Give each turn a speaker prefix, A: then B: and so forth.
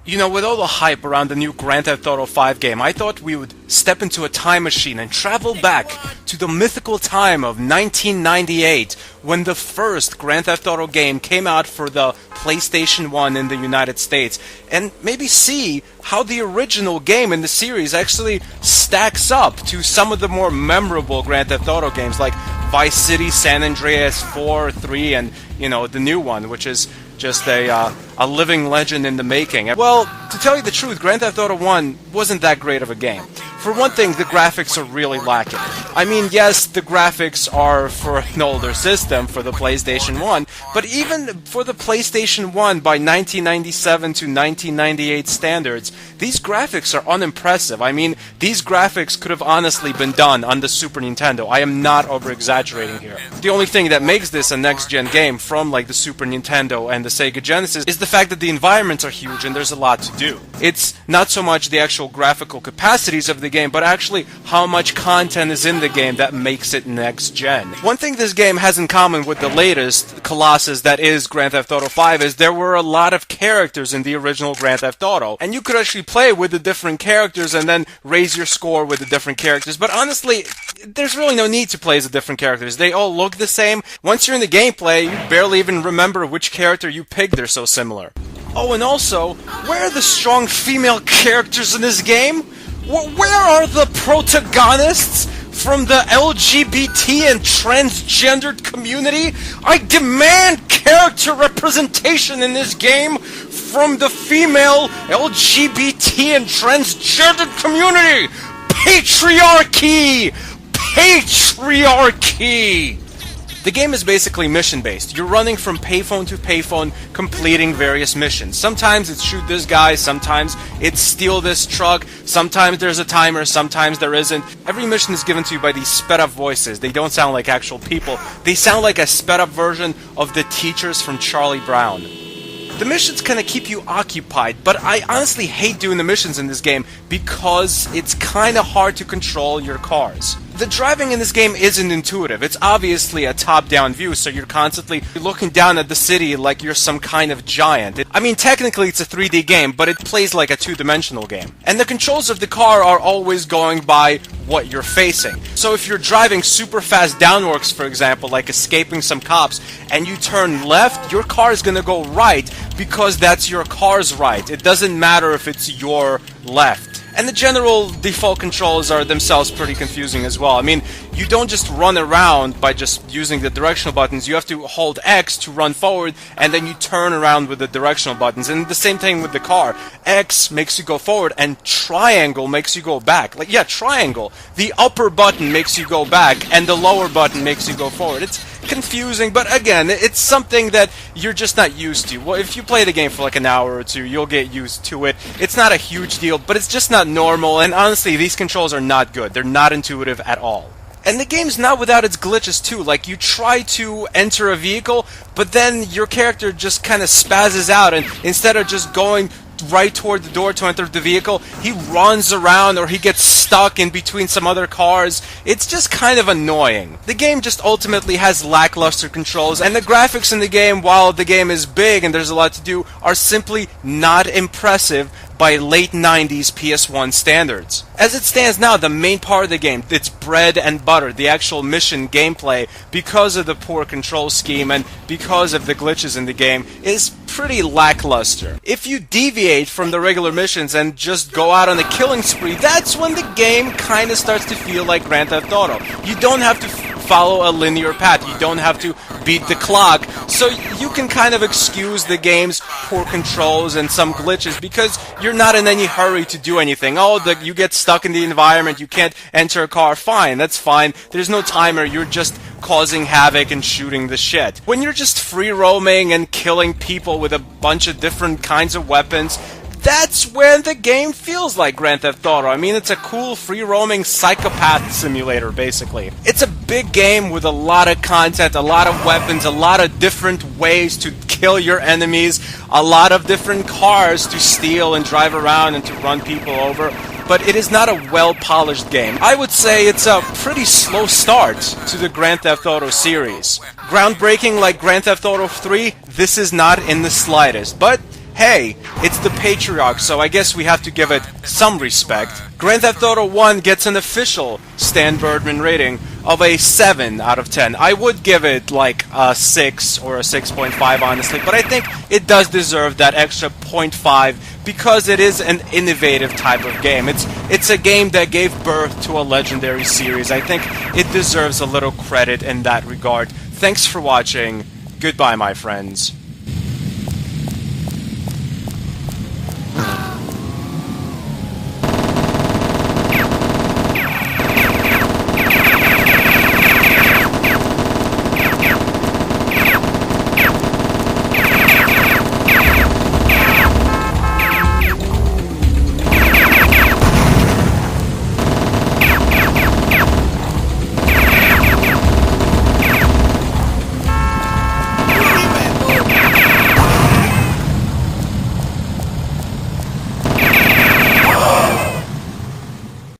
A: You know, with all the hype around the new Grand Theft Auto 5 game, I thought we would step into a time machine and travel back to the mythical time of 1998 when the first Grand Theft Auto game came out for the PlayStation 1 in the United States, and maybe see how the original game in the series actually stacks up to some of the more memorable Grand Theft Auto games like Vice City, San Andreas 4, 3, and, you know, the new one, which is just a living legend in the making. Well, to tell you the truth, Grand Theft Auto 1 wasn't that great of a game. For one thing, the graphics are really lacking. I mean, yes, the graphics are for an older system, for the PlayStation 1, but even for the PlayStation 1 by 1997 to 1998 standards, these graphics are unimpressive. I mean, these graphics could have honestly been done on the Super Nintendo. I am not over-exaggerating here. The only thing that makes this a next-gen game from, like, the Super Nintendo and the Sega Genesis is the fact that the environments are huge and there's a lot to do. It's not so much the actual graphical capacities of the game, but actually how much content is in the game that makes it next gen. One thing this game has in common with the latest Colossus that is Grand Theft Auto 5 is there were a lot of characters in the original Grand Theft Auto, and you could actually play with the different characters and then raise your score with the different characters, but honestly, there's really no need to play as the different characters. They all look the same. Once you're in the gameplay, you barely even remember which character you picked. They're so similar. Oh, and also, where are the strong female characters in this game? Where are the protagonists from the LGBT and transgendered community? I demand character representation in this game from the female LGBT and transgendered community! Patriarchy! Patriarchy! The game is basically mission-based. You're running from payphone to payphone, completing various missions. Sometimes it's shoot this guy, sometimes it's steal this truck, sometimes there's a timer, sometimes there isn't. Every mission is given to you by these sped-up voices. They don't sound like actual people. They sound like a sped-up version of the teachers from Charlie Brown. The missions kind of keep you occupied, but I honestly hate doing the missions in this game because it's kind of hard to control your cars. The driving in this game isn't intuitive. It's obviously a top-down view, so you're constantly looking down at the city like you're some kind of giant. I mean, technically it's a 3D game, but it plays like a two-dimensional game. And the controls of the car are always going by what you're facing. So if you're driving super fast downwards, for example, like escaping some cops, and you turn left, your car is gonna go right because that's your car's right. It doesn't matter if it's your left. And the general default controls are themselves pretty confusing as well. I mean, you don't just run around by just using the directional buttons. You have to hold X to run forward, and then you turn around with the directional buttons. And the same thing with the car. X makes you go forward, and triangle makes you go back. Like, yeah, triangle. The upper button makes you go back, and the lower button makes you go forward. It's confusing, but again, it's something that you're just not used to. Well, if you play the game for like an hour or two, you'll get used to it. It's not a huge deal, but it's just not normal, and honestly, these controls are not good. They're not intuitive at all. And the game's not without its glitches too. Like, you try to enter a vehicle, but then your character just kind of spazzes out, and instead of just going right toward the door to enter the vehicle, he runs around or he gets stuck in between some other cars. It's just kind of annoying. The game just ultimately has lackluster controls, and the graphics in the game, while the game is big and there's a lot to do, are simply not impressive by late 90s PS1 standards. As it stands now, the main part of the game, its bread and butter, the actual mission gameplay, because of the poor control scheme and because of the glitches in the game, is pretty lackluster. If you deviate from the regular missions and just go out on a killing spree, that's when the game kind of starts to feel like Grand Theft Auto. You don't have to follow a linear path. You don't have to beat the clock, so you can kind of excuse the game's poor controls and some glitches because you're not in any hurry to do anything. Oh, you get stuck in the environment, you can't enter a car, fine, that's fine. There's no timer, you're just causing havoc and shooting the shit. When you're just free roaming and killing people with a bunch of different kinds of weapons, that's when the game feels like Grand Theft Auto. I mean, it's a cool free-roaming psychopath simulator, basically. It's a big game with a lot of content, a lot of weapons, a lot of different ways to kill your enemies, a lot of different cars to steal and drive around and to run people over. But it is not a well-polished game. I would say it's a pretty slow start to the Grand Theft Auto series. Groundbreaking like Grand Theft Auto 3, this is not in the slightest, but hey, it's the Patriarch, so I guess we have to give it some respect. Grand Theft Auto 1 gets an official Stan Birdman rating of a 7 out of 10. I would give it like a 6 or a 6.5 honestly, but I think it does deserve that extra 0.5 because it is an innovative type of game. It's a game that gave birth to a legendary series. I think it deserves a little credit in that regard. Thanks for watching. Goodbye, my friends.